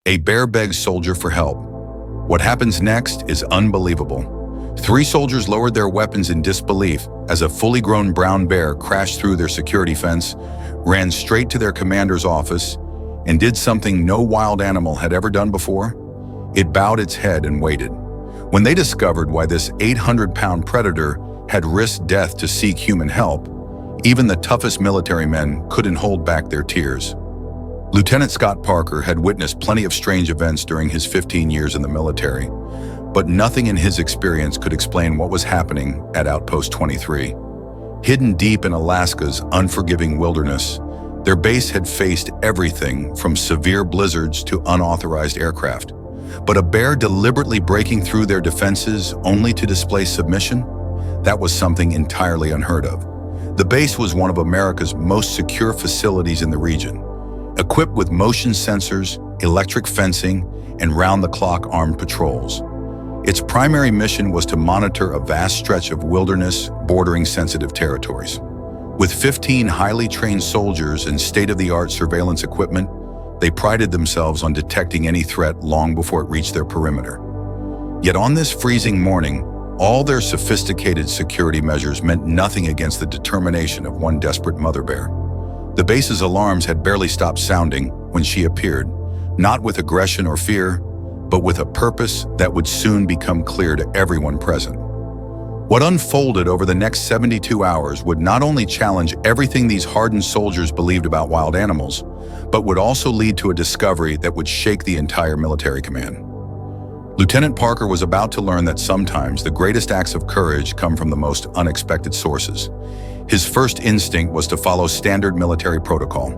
A bear begs soldier for help. What happens next is unbelievable. 3 soldiers lowered their weapons in disbelief as a fully grown brown bear crashed through their security fence, ran straight to their commander's office, and did something no wild animal had ever done before. It bowed its head and waited. When they discovered why this 800-pound predator had risked death to seek human help, even the toughest military men couldn't hold back their tears. Lieutenant Scott Parker had witnessed plenty of strange events during his 15 years in the military, but nothing in his experience could explain what was happening at Outpost 23. Hidden deep in Alaska's unforgiving wilderness, their base had faced everything from severe blizzards to unauthorized aircraft. But a bear deliberately breaking through their defenses only to display submission? That was something entirely unheard of. The base was one of America's most secure facilities in the region, equipped with motion sensors, electric fencing, and round-the-clock armed patrols. Its primary mission was to monitor a vast stretch of wilderness bordering sensitive territories. With 15 highly trained soldiers and state-of-the-art surveillance equipment, they prided themselves on detecting any threat long before it reached their perimeter. Yet on this freezing morning, all their sophisticated security measures meant nothing against the determination of one desperate mother bear. The base's alarms had barely stopped sounding when she appeared, not with aggression or fear, but with a purpose that would soon become clear to everyone present. What unfolded over the next 72 hours would not only challenge everything these hardened soldiers believed about wild animals, but would also lead to a discovery that would shake the entire military command. Lieutenant Parker was about to learn that sometimes the greatest acts of courage come from the most unexpected sources. His first instinct was to follow standard military protocol,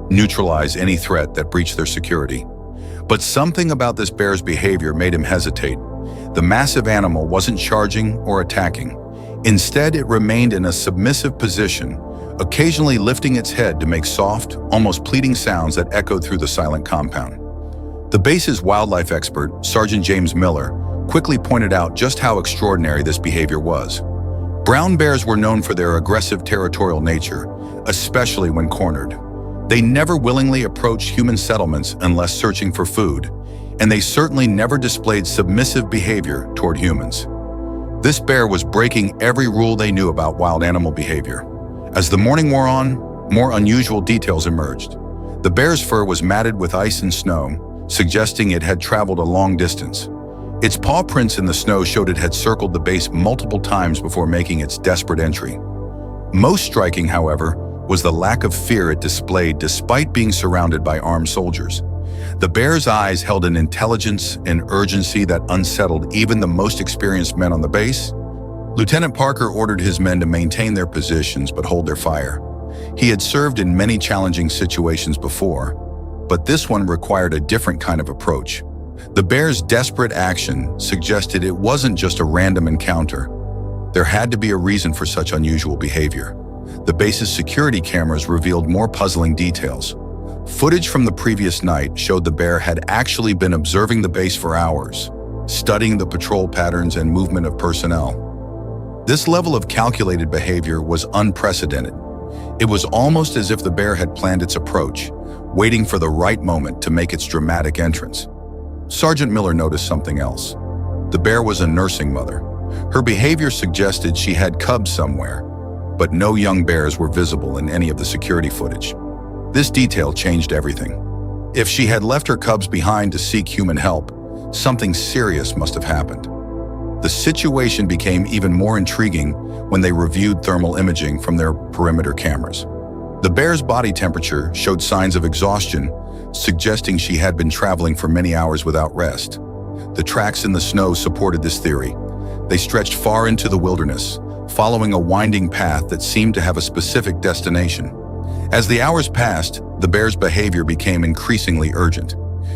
neutralize any threat that breached their security. But something about this bear's behavior made him hesitate. The massive animal wasn't charging or attacking. Instead, it remained in a submissive position, occasionally lifting its head to make soft, almost pleading sounds that echoed through the silent compound. The base's wildlife expert, Sergeant James Miller, quickly pointed out just how extraordinary this behavior was. Brown bears were known for their aggressive territorial nature, especially when cornered. They never willingly approached human settlements unless searching for food, and they certainly never displayed submissive behavior toward humans. This bear was breaking every rule they knew about wild animal behavior. As the morning wore on, more unusual details emerged. The bear's fur was matted with ice and snow, suggesting it had traveled a long distance. Its paw prints in the snow showed it had circled the base multiple times before making its desperate entry. Most striking, however, was the lack of fear it displayed despite being surrounded by armed soldiers. The bear's eyes held an intelligence and urgency that unsettled even the most experienced men on the base. Lieutenant Parker ordered his men to maintain their positions but hold their fire. He had served in many challenging situations before, but this one required a different kind of approach. The bear's desperate action suggested it wasn't just a random encounter. There had to be a reason for such unusual behavior. The base's security cameras revealed more puzzling details. Footage from the previous night showed the bear had actually been observing the base for hours, studying the patrol patterns and movement of personnel. This level of calculated behavior was unprecedented. It was almost as if the bear had planned its approach, waiting for the right moment to make its dramatic entrance. Sergeant Miller noticed something else. The bear was a nursing mother. Her behavior suggested she had cubs somewhere, but no young bears were visible in any of the security footage. This detail changed everything. If she had left her cubs behind to seek human help, something serious must have happened. The situation became even more intriguing when they reviewed thermal imaging from their perimeter cameras. The bear's body temperature showed signs of exhaustion, suggesting she had been traveling for many hours without rest. The tracks in the snow supported this theory. They stretched far into the wilderness, following a winding path that seemed to have a specific destination. As the hours passed, the bear's behavior became increasingly urgent.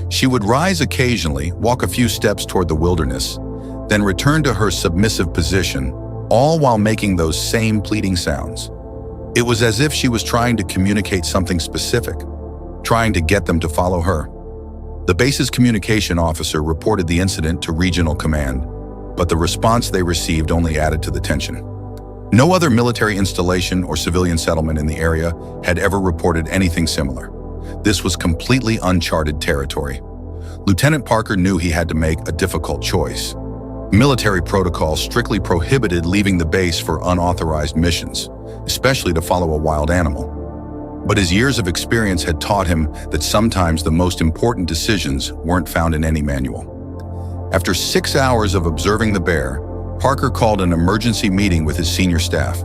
She would rise occasionally, walk a few steps toward the wilderness, then return to her submissive position, all while making those same pleading sounds. It was as if she was trying to communicate something specific, trying to get them to follow her. The base's communication officer reported the incident to regional command, but the response they received only added to the tension. No other military installation or civilian settlement in the area had ever reported anything similar. This was completely uncharted territory. Lieutenant Parker knew he had to make a difficult choice. Military protocol strictly prohibited leaving the base for unauthorized missions, especially to follow a wild animal. But his years of experience had taught him that sometimes the most important decisions weren't found in any manual. After 6 hours of observing the bear, Parker called an emergency meeting with his senior staff.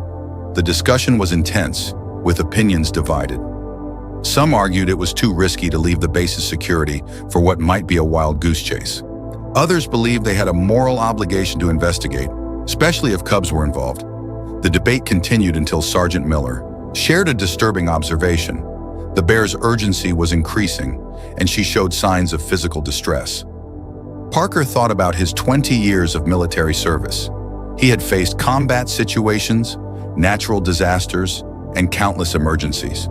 The discussion was intense, with opinions divided. Some argued it was too risky to leave the base's security for what might be a wild goose chase. Others believed they had a moral obligation to investigate, especially if cubs were involved. The debate continued until Sergeant Miller shared a disturbing observation. The bear's urgency was increasing, and she showed signs of physical distress. Parker thought about his 20 years of military service. He had faced combat situations, natural disasters, and countless emergencies.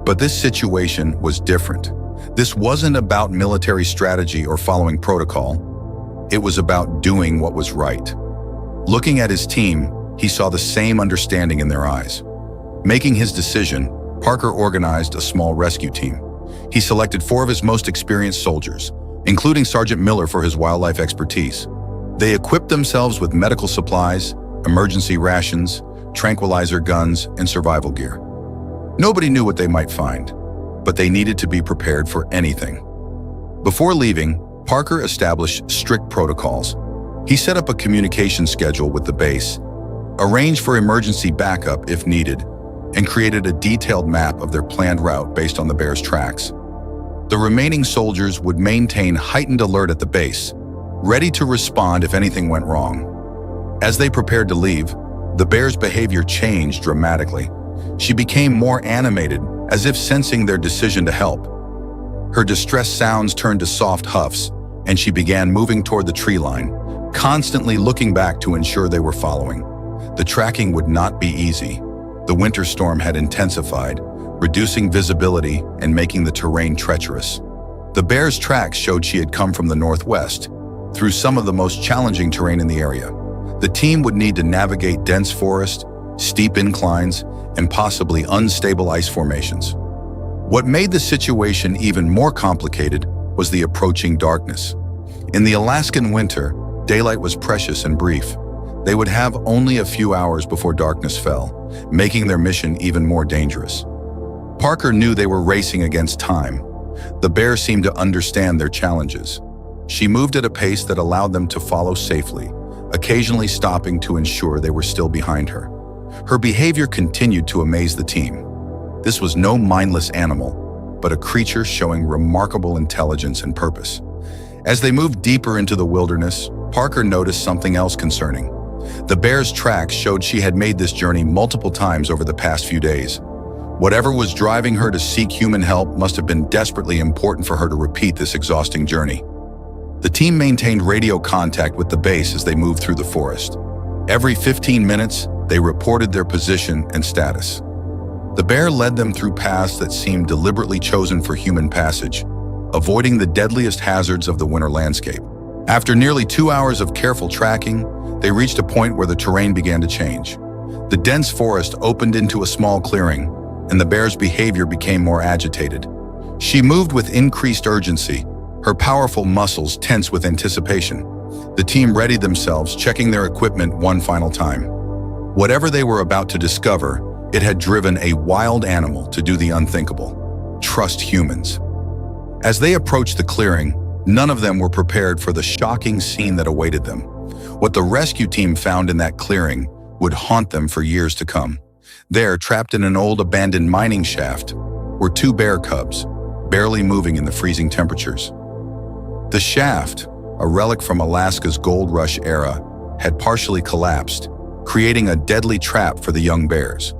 But this situation was different. This wasn't about military strategy or following protocol. It was about doing what was right. Looking at his team, he saw the same understanding in their eyes. Making his decision, Parker organized a small rescue team. He selected 4 of his most experienced soldiers, including Sergeant Miller for his wildlife expertise. They equipped themselves with medical supplies, emergency rations, tranquilizer guns, and survival gear. Nobody knew what they might find, but they needed to be prepared for anything. Before leaving, Parker established strict protocols. He set up a communication schedule with the base, arranged for emergency backup if needed, and created a detailed map of their planned route based on the bear's tracks. The remaining soldiers would maintain heightened alert at the base, ready to respond if anything went wrong. As they prepared to leave, the bear's behavior changed dramatically. She became more animated, as if sensing their decision to help. Her distressed sounds turned to soft huffs, and she began moving toward the tree line, constantly looking back to ensure they were following. The tracking would not be easy. The winter storm had intensified, reducing visibility and making the terrain treacherous. The bear's tracks showed she had come from the northwest, through some of the most challenging terrain in the area. The team would need to navigate dense forest, steep inclines, and possibly unstable ice formations. What made the situation even more complicated was the approaching darkness. In the Alaskan winter, daylight was precious and brief. They would have only a few hours before darkness fell, making their mission even more dangerous. Parker knew they were racing against time. The bear seemed to understand their challenges. She moved at a pace that allowed them to follow safely, occasionally stopping to ensure they were still behind her. Her behavior continued to amaze the team. This was no mindless animal, but a creature showing remarkable intelligence and purpose. As they moved deeper into the wilderness, Parker noticed something else concerning. The bear's tracks showed she had made this journey multiple times over the past few days. Whatever was driving her to seek human help must have been desperately important for her to repeat this exhausting journey. The team maintained radio contact with the base as they moved through the forest. Every 15 minutes, they reported their position and status. The bear led them through paths that seemed deliberately chosen for human passage, avoiding the deadliest hazards of the winter landscape. After nearly 2 hours of careful tracking, they reached a point where the terrain began to change. The dense forest opened into a small clearing, and the bear's behavior became more agitated. She moved with increased urgency, her powerful muscles tense with anticipation. The team readied themselves, checking their equipment one final time. Whatever they were about to discover, it had driven a wild animal to do the unthinkable: trust humans. As they approached the clearing, none of them were prepared for the shocking scene that awaited them. What the rescue team found in that clearing would haunt them for years to come. There, trapped in an old abandoned mining shaft, were 2 bear cubs, barely moving in the freezing temperatures. The shaft, a relic from Alaska's gold rush era, had partially collapsed, creating a deadly trap for the young bears.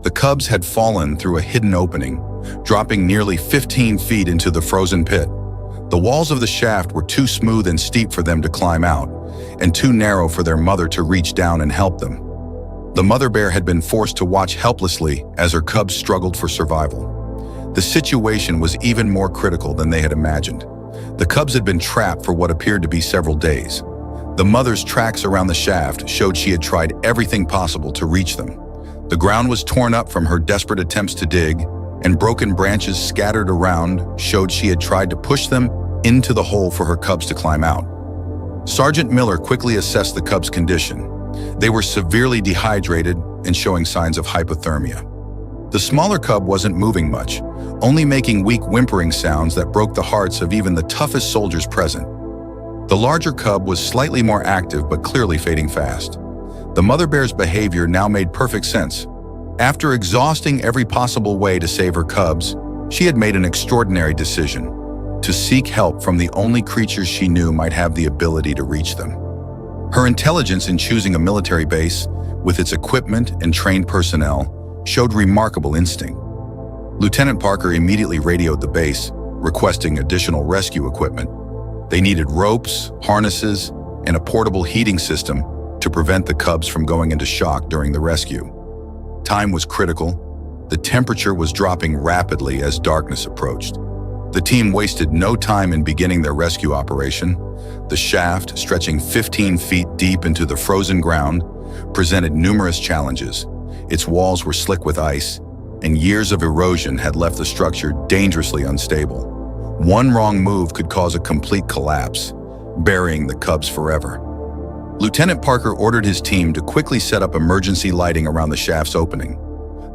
The cubs had fallen through a hidden opening, dropping nearly 15 feet into the frozen pit. The walls of the shaft were too smooth and steep for them to climb out, and too narrow for their mother to reach down and help them. The mother bear had been forced to watch helplessly as her cubs struggled for survival. The situation was even more critical than they had imagined. The cubs had been trapped for what appeared to be several days. The mother's tracks around the shaft showed she had tried everything possible to reach them. The ground was torn up from her desperate attempts to dig, and broken branches scattered around showed she had tried to push them into the hole for her cubs to climb out. Sergeant Miller quickly assessed the cubs' condition. They were severely dehydrated and showing signs of hypothermia. The smaller cub wasn't moving much, only making weak whimpering sounds that broke the hearts of even the toughest soldiers present. The larger cub was slightly more active but clearly fading fast. The mother bear's behavior now made perfect sense. After exhausting every possible way to save her cubs, she had made an extraordinary decision: to seek help from the only creatures she knew might have the ability to reach them. Her intelligence in choosing a military base, with its equipment and trained personnel, showed remarkable instinct. Lieutenant Parker immediately radioed the base, requesting additional rescue equipment. They needed ropes, harnesses, and a portable heating system to prevent the cubs from going into shock during the rescue. Time was critical. The temperature was dropping rapidly as darkness approached. The team wasted no time in beginning their rescue operation. The shaft, stretching 15 feet deep into the frozen ground, presented numerous challenges. Its walls were slick with ice, and years of erosion had left the structure dangerously unstable. One wrong move could cause a complete collapse, burying the cubs forever. Lieutenant Parker ordered his team to quickly set up emergency lighting around the shaft's opening.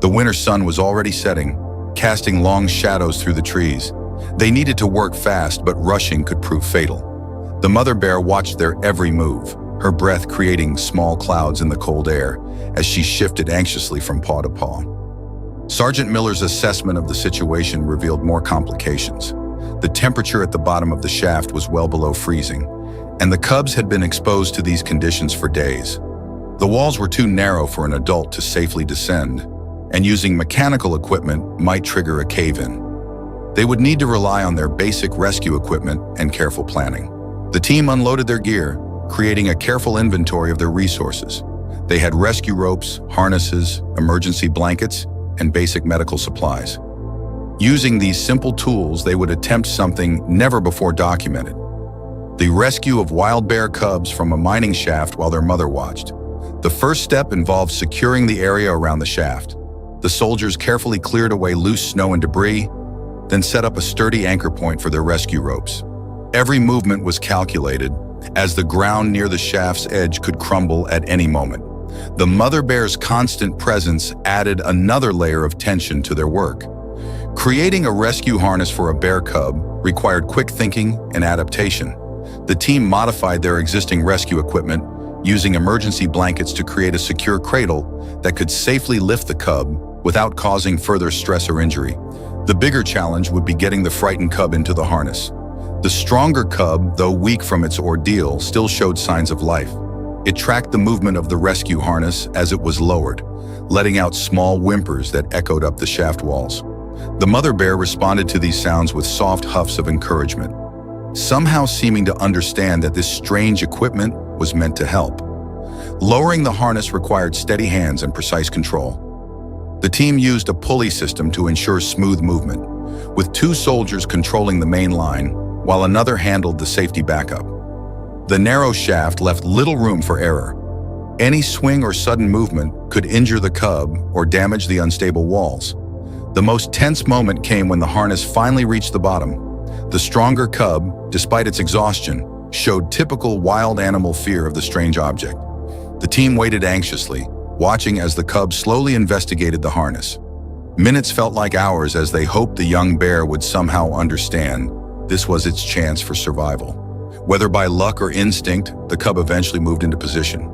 The winter sun was already setting, casting long shadows through the trees. They needed to work fast, but rushing could prove fatal. The mother bear watched their every move, her breath creating small clouds in the cold air as she shifted anxiously from paw to paw. Sergeant Miller's assessment of the situation revealed more complications. The temperature at the bottom of the shaft was well below freezing, and the cubs had been exposed to these conditions for days. The walls were too narrow for an adult to safely descend, and using mechanical equipment might trigger a cave-in. They would need to rely on their basic rescue equipment and careful planning. The team unloaded their gear, creating a careful inventory of their resources. They had rescue ropes, harnesses, emergency blankets, and basic medical supplies. Using these simple tools, they would attempt something never before documented: the rescue of wild bear cubs from a mining shaft while their mother watched. The first step involved securing the area around the shaft. The soldiers carefully cleared away loose snow and debris, then set up a sturdy anchor point for their rescue ropes. Every movement was calculated, as the ground near the shaft's edge could crumble at any moment. The mother bear's constant presence added another layer of tension to their work. Creating a rescue harness for a bear cub required quick thinking and adaptation. The team modified their existing rescue equipment, using emergency blankets to create a secure cradle that could safely lift the cub without causing further stress or injury. The bigger challenge would be getting the frightened cub into the harness. The stronger cub, though weak from its ordeal, still showed signs of life. It tracked the movement of the rescue harness as it was lowered, letting out small whimpers that echoed up the shaft walls. The mother bear responded to these sounds with soft huffs of encouragement, somehow seeming to understand that this strange equipment was meant to help. Lowering the harness required steady hands and precise control. The team used a pulley system to ensure smooth movement, with 2 soldiers controlling the main line, while another handled the safety backup. The narrow shaft left little room for error. Any swing or sudden movement could injure the cub or damage the unstable walls. The most tense moment came when the harness finally reached the bottom. The stronger cub, despite its exhaustion, showed typical wild animal fear of the strange object. The team waited anxiously, watching as the cub slowly investigated the harness. Minutes felt like hours as they hoped the young bear would somehow understand this was its chance for survival. Whether by luck or instinct, the cub eventually moved into position.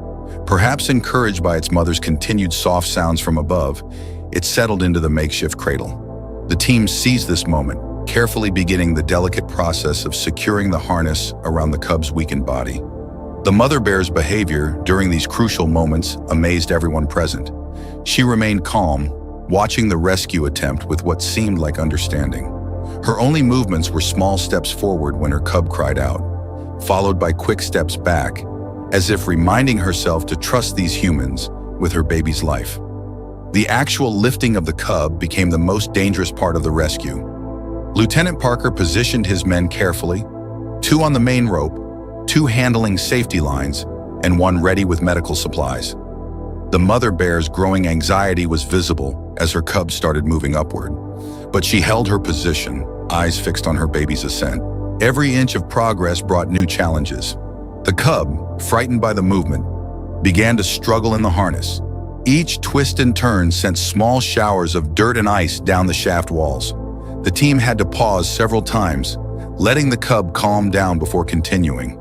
Perhaps encouraged by its mother's continued soft sounds from above, it settled into the makeshift cradle. The team seized this moment, carefully beginning the delicate process of securing the harness around the cub's weakened body. The mother bear's behavior during these crucial moments amazed everyone present. She remained calm, watching the rescue attempt with what seemed like understanding. Her only movements were small steps forward when her cub cried out, followed by quick steps back, as if reminding herself to trust these humans with her baby's life. The actual lifting of the cub became the most dangerous part of the rescue. Lieutenant Parker positioned his men carefully, 2 on the main rope, 2 handling safety lines, and 1 ready with medical supplies. The mother bear's growing anxiety was visible as her cub started moving upward, but she held her position, eyes fixed on her baby's ascent. Every inch of progress brought new challenges. The cub, frightened by the movement, began to struggle in the harness. Each twist and turn sent small showers of dirt and ice down the shaft walls. The team had to pause several times, letting the cub calm down before continuing.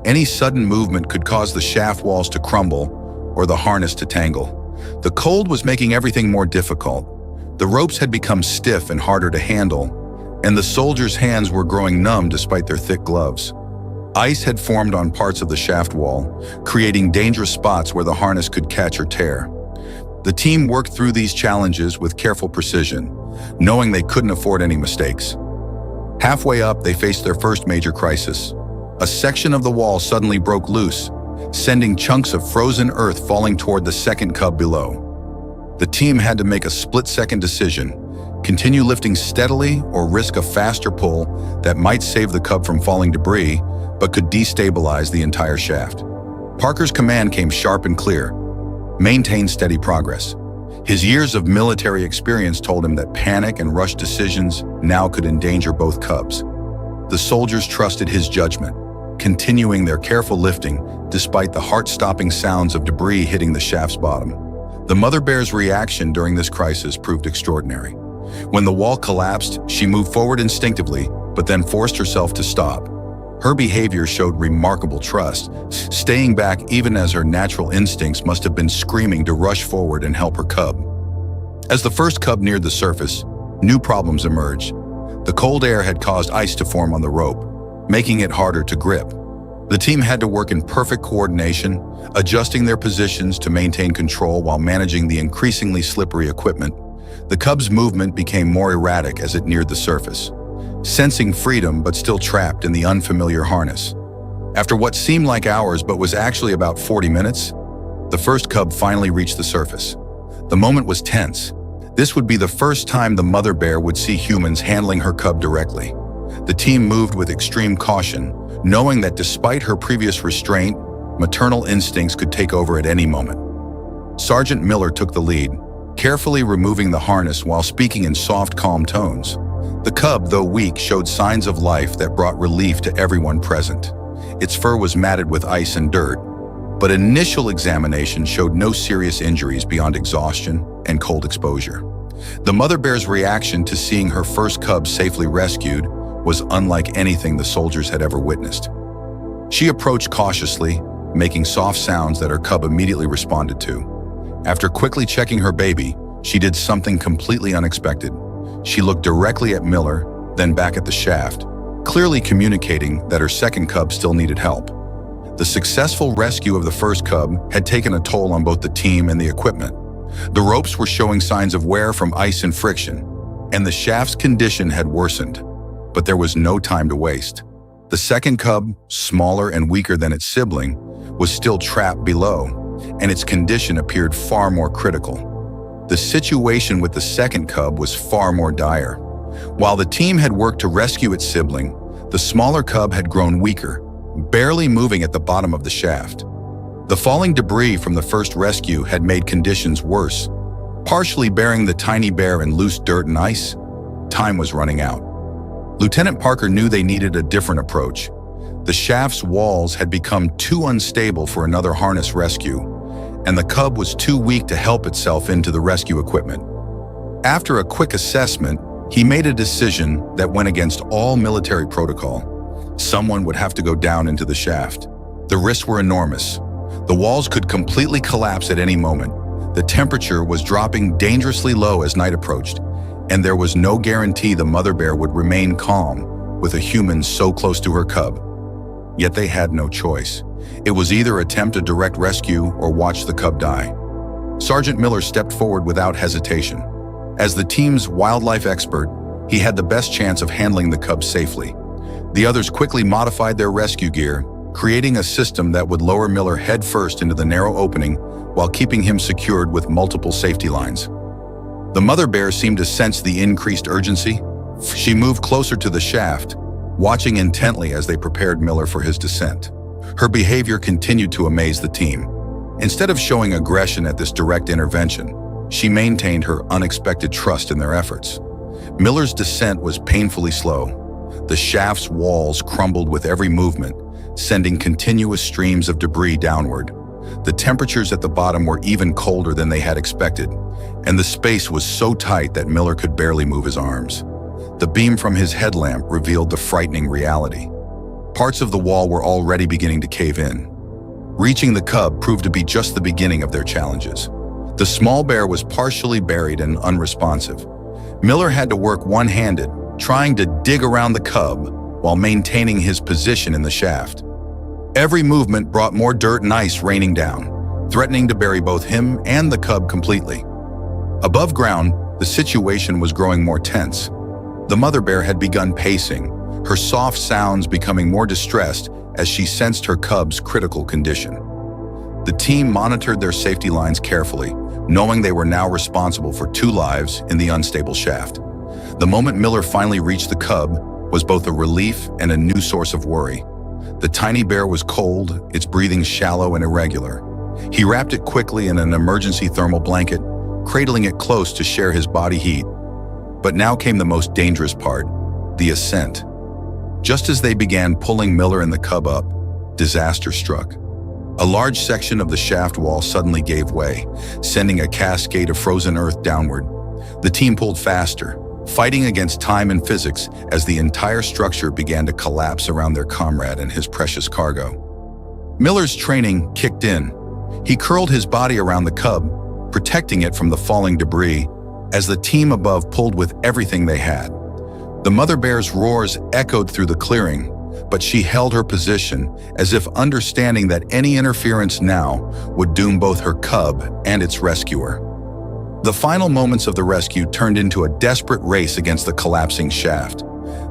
Any sudden movement could cause the shaft walls to crumble or the harness to tangle. The cold was making everything more difficult. The ropes had become stiff and harder to handle, and the soldiers' hands were growing numb despite their thick gloves. Ice had formed on parts of the shaft wall, creating dangerous spots where the harness could catch or tear. The team worked through these challenges with careful precision, knowing they couldn't afford any mistakes. Halfway up, they faced their first major crisis. A section of the wall suddenly broke loose, sending chunks of frozen earth falling toward the second cub below. The team had to make a split-second decision: continue lifting steadily or risk a faster pull that might save the cub from falling debris, but could destabilize the entire shaft. Parker's command came sharp and clear: maintain steady progress. His years of military experience told him that panic and rush decisions now could endanger both cubs. The soldiers trusted his judgment, continuing their careful lifting despite the heart-stopping sounds of debris hitting the shaft's bottom. The mother bear's reaction during this crisis proved extraordinary. When the wall collapsed, she moved forward instinctively, but then forced herself to stop. Her behavior showed remarkable trust, staying back even as her natural instincts must have been screaming to rush forward and help her cub. As the first cub neared the surface, new problems emerged. The cold air had caused ice to form on the rope, making it harder to grip. The team had to work in perfect coordination, adjusting their positions to maintain control while managing the increasingly slippery equipment. The cub's movement became more erratic as it neared the surface, sensing freedom but still trapped in the unfamiliar harness. After what seemed like hours but was actually about 40 minutes, the first cub finally reached the surface. The moment was tense. This would be the first time the mother bear would see humans handling her cub directly. The team moved with extreme caution, knowing that despite her previous restraint, maternal instincts could take over at any moment. Sergeant Miller took the lead, carefully removing the harness while speaking in soft, calm tones. The cub, though weak, showed signs of life that brought relief to everyone present. Its fur was matted with ice and dirt, but initial examination showed no serious injuries beyond exhaustion and cold exposure. The mother bear's reaction to seeing her first cub safely rescued was unlike anything the soldiers had ever witnessed. She approached cautiously, making soft sounds that her cub immediately responded to. After quickly checking her baby, she did something completely unexpected. She looked directly at Miller, then back at the shaft, clearly communicating that her second cub still needed help. The successful rescue of the first cub had taken a toll on both the team and the equipment. The ropes were showing signs of wear from ice and friction, and the shaft's condition had worsened. But there was no time to waste. The second cub, smaller and weaker than its sibling, was still trapped below, and its condition appeared far more critical. The situation with the second cub was far more dire. While the team had worked to rescue its sibling, the smaller cub had grown weaker, barely moving at the bottom of the shaft. The falling debris from the first rescue had made conditions worse, partially burying the tiny bear in loose dirt and ice. Time was running out. Lieutenant Parker knew they needed a different approach. The shaft's walls had become too unstable for another harness rescue, and the cub was too weak to help itself into the rescue equipment. After a quick assessment, he made a decision that went against all military protocol. Someone would have to go down into the shaft. The risks were enormous. The walls could completely collapse at any moment. The temperature was dropping dangerously low as night approached, and there was no guarantee the mother bear would remain calm with a human so close to her cub. Yet they had no choice. It was either attempt a direct rescue or watch the cub die. Sergeant Miller stepped forward without hesitation. As the team's wildlife expert, he had the best chance of handling the cub safely. The others quickly modified their rescue gear, creating a system that would lower Miller headfirst into the narrow opening while keeping him secured with multiple safety lines. The mother bear seemed to sense the increased urgency. She moved closer to the shaft, watching intently as they prepared Miller for his descent. Her behavior continued to amaze the team. Instead of showing aggression at this direct intervention, she maintained her unexpected trust in their efforts. Miller's descent was painfully slow. The shaft's walls crumbled with every movement, sending continuous streams of debris downward. The temperatures at the bottom were even colder than they had expected, and the space was so tight that Miller could barely move his arms. The beam from his headlamp revealed the frightening reality. Parts of the wall were already beginning to cave in. Reaching the cub proved to be just the beginning of their challenges. The small bear was partially buried and unresponsive. Miller had to work one-handed, trying to dig around the cub while maintaining his position in the shaft. Every movement brought more dirt and ice raining down, threatening to bury both him and the cub completely. Above ground, the situation was growing more tense. The mother bear had begun pacing, her soft sounds becoming more distressed as she sensed her cub's critical condition. The team monitored their safety lines carefully, knowing they were now responsible for 2 lives in the unstable shaft. The moment Miller finally reached the cub was both a relief and a new source of worry. The tiny bear was cold, its breathing shallow and irregular. He wrapped it quickly in an emergency thermal blanket, cradling it close to share his body heat. But now came the most dangerous part, the ascent. Just as they began pulling Miller and the cub up, disaster struck. A large section of the shaft wall suddenly gave way, sending a cascade of frozen earth downward. The team pulled faster, fighting against time and physics as the entire structure began to collapse around their comrade and his precious cargo. Miller's training kicked in. He curled his body around the cub, protecting it from the falling debris as the team above pulled with everything they had. The mother bear's roars echoed through the clearing, but she held her position as if understanding that any interference now would doom both her cub and its rescuer. The final moments of the rescue turned into a desperate race against the collapsing shaft.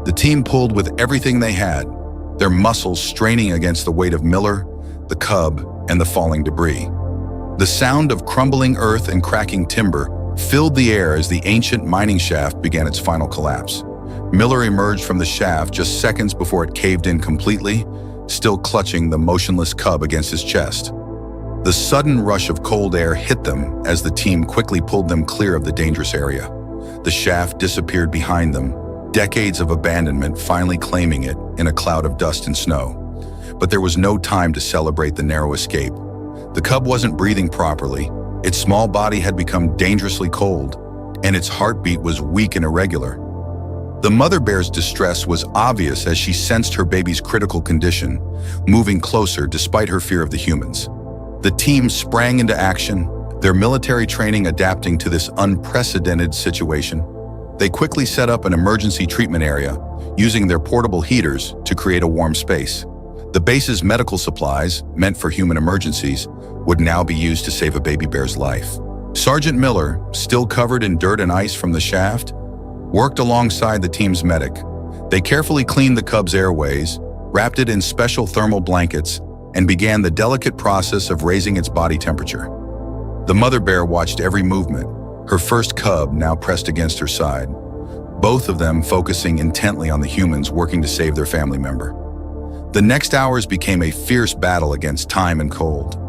The team pulled with everything they had, their muscles straining against the weight of Miller, the cub, and the falling debris. The sound of crumbling earth and cracking timber filled the air as the ancient mining shaft began its final collapse. Miller emerged from the shaft just seconds before it caved in completely, still clutching the motionless cub against his chest. The sudden rush of cold air hit them as the team quickly pulled them clear of the dangerous area. The shaft disappeared behind them, decades of abandonment finally claiming it in a cloud of dust and snow. But there was no time to celebrate the narrow escape. The cub wasn't breathing properly, its small body had become dangerously cold, and its heartbeat was weak and irregular. The mother bear's distress was obvious as she sensed her baby's critical condition, moving closer despite her fear of the humans. The team sprang into action, their military training adapting to this unprecedented situation. They quickly set up an emergency treatment area, using their portable heaters to create a warm space. The base's medical supplies, meant for human emergencies, would now be used to save a baby bear's life. Sergeant Miller, still covered in dirt and ice from the shaft, worked alongside the team's medic. They carefully cleaned the cub's airways, wrapped it in special thermal blankets, and began the delicate process of raising its body temperature. The mother bear watched every movement, her first cub now pressed against her side, both of them focusing intently on the humans working to save their family member. The next hours became a fierce battle against time and cold.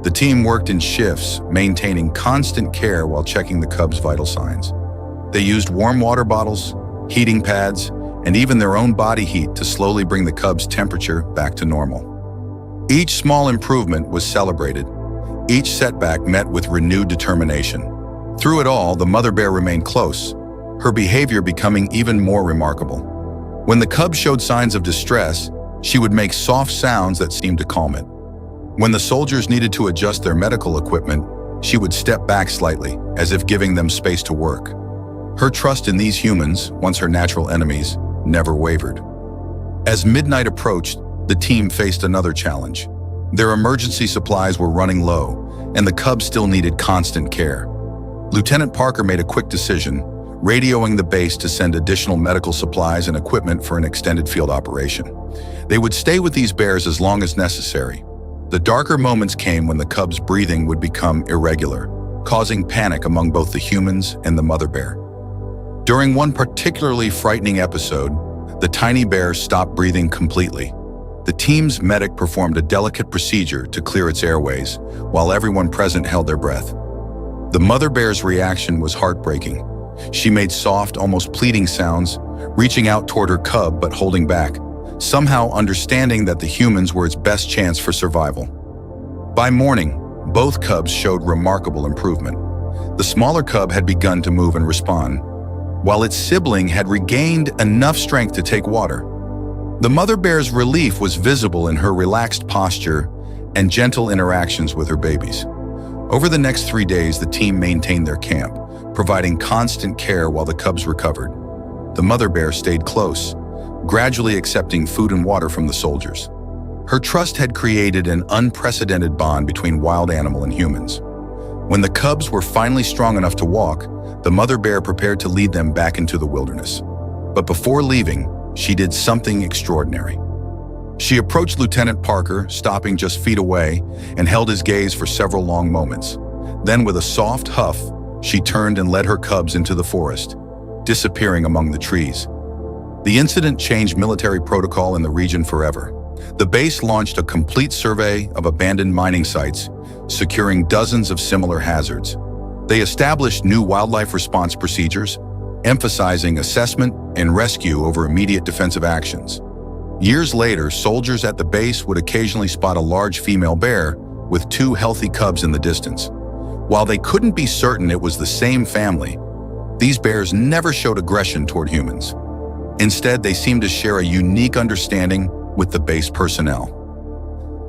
The team worked in shifts, maintaining constant care while checking the cub's vital signs. They used warm water bottles, heating pads, and even their own body heat to slowly bring the cub's temperature back to normal. Each small improvement was celebrated, each setback met with renewed determination. Through it all, the mother bear remained close, her behavior becoming even more remarkable. When the cub showed signs of distress, she would make soft sounds that seemed to calm it. When the soldiers needed to adjust their medical equipment, she would step back slightly, as if giving them space to work. Her trust in these humans, once her natural enemies, never wavered. As midnight approached, the team faced another challenge. Their emergency supplies were running low, and the cub still needed constant care. Lieutenant Parker made a quick decision, radioing the base to send additional medical supplies and equipment for an extended field operation. They would stay with these bears as long as necessary. The darker moments came when the cub's breathing would become irregular, causing panic among both the humans and the mother bear. During one particularly frightening episode, the tiny bear stopped breathing completely. The team's medic performed a delicate procedure to clear its airways, while everyone present held their breath. The mother bear's reaction was heartbreaking. She made soft, almost pleading sounds, reaching out toward her cub but holding back, somehow understanding that the humans were its best chance for survival. By morning, both cubs showed remarkable improvement. The smaller cub had begun to move and respond, while its sibling had regained enough strength to take water. The mother bear's relief was visible in her relaxed posture and gentle interactions with her babies. Over the next 3 days, the team maintained their camp, providing constant care while the cubs recovered. The mother bear stayed close, gradually accepting food and water from the soldiers. Her trust had created an unprecedented bond between wild animal and humans. When the cubs were finally strong enough to walk, the mother bear prepared to lead them back into the wilderness. But before leaving, she did something extraordinary. She approached Lieutenant Parker, stopping just feet away, and held his gaze for several long moments. Then, with a soft huff, she turned and led her cubs into the forest, disappearing among the trees. The incident changed military protocol in the region forever. The base launched a complete survey of abandoned mining sites, securing dozens of similar hazards. They established new wildlife response procedures, emphasizing assessment and rescue over immediate defensive actions. Years later, soldiers at the base would occasionally spot a large female bear with 2 healthy cubs in the distance. While they couldn't be certain it was the same family, these bears never showed aggression toward humans. Instead, they seemed to share a unique understanding with the base personnel.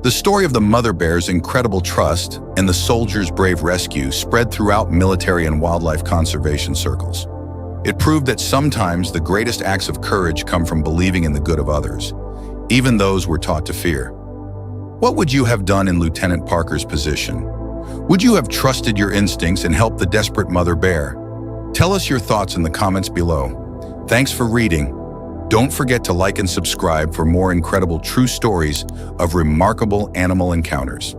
The story of the mother bear's incredible trust and the soldiers' brave rescue spread throughout military and wildlife conservation circles. It proved that sometimes the greatest acts of courage come from believing in the good of others, even those we're taught to fear. What would you have done in Lieutenant Parker's position? Would you have trusted your instincts and helped the desperate mother bear? Tell us your thoughts in the comments below. Thanks for reading. Don't forget to like and subscribe for more incredible true stories of remarkable animal encounters.